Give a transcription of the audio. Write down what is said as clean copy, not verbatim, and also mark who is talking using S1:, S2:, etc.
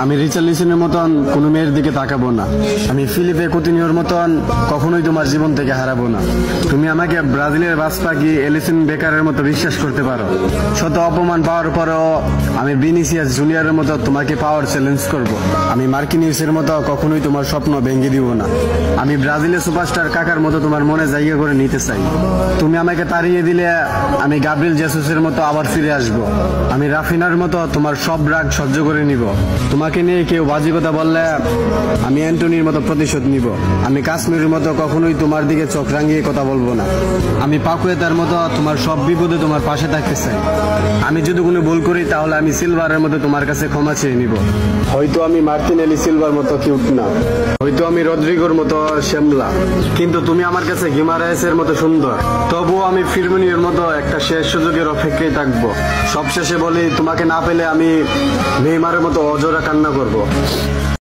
S1: আমি রিচার্লিসনের মতন কোনো মেয়ের দিকে তাকাবো না। আমি ফিলিপে কুতিনিওর মতন কখনোই তোমার জীবন থেকে হারাবো না। তুমি আমাকে ব্রাজিলের বাসপাখি এলিসন বেকারের মতো বিশ্বাস করতে পারো। শত অপমান পাওয়ার পরেও আমি ভিনিসিয়াস জুনিয়রের মতো তোমাকে পাওয়ার চ্যালেঞ্জ করব। আমি মার্কিনিউসের মতো কখনোই তোমার স্বপ্ন ভেঙে দিব না। আমি ব্রাজিলের সুপারস্টার কাকার মতো তোমার মনে জায়গা করে নিতে চাই। তুমি আমাকে তাড়িয়ে দিলে আমি গাব্রিয়েল জেসুসের মতো আবার ফিরে আসব। আমি রাফিনার মতো তোমার সব রাগ সহ্য করে নিব। তোমাকে নিয়ে কেউ বাজে কথা বললে আমি অ্যান্টনির মতো প্রতিশোধ নিব। আমি কাশ্মীরের মতো কখনোই তোমার দিকে চোখ রাঙিয়ে কথা বলবো না। আমি পাকুয়েতার মতো তোমার সব বিপদে তোমার পাশে থাকতে চাই। আমি যদি কোনো ভুল করি তাহলে আমি সিলভারের মতো তোমার কাছে ক্ষমা চেয়ে নিব। হয়তো আমি মার্টিনেলি সিলভার মতো কিউট না, হয়তো আমি রদ্রিগোর মতো শ্যামলা, কিন্তু তুমি আমার কাছে গিমারায়েসের মতো সুন্দর। তবুও আমি ফিরমিনিওর মতো একটা শেষ সুযোগের অপেক্ষায় থাকবো। সবশেষে বলি, তোমাকে না পেলে আমি নেইমারের মতো অজোড়া কান্না করব।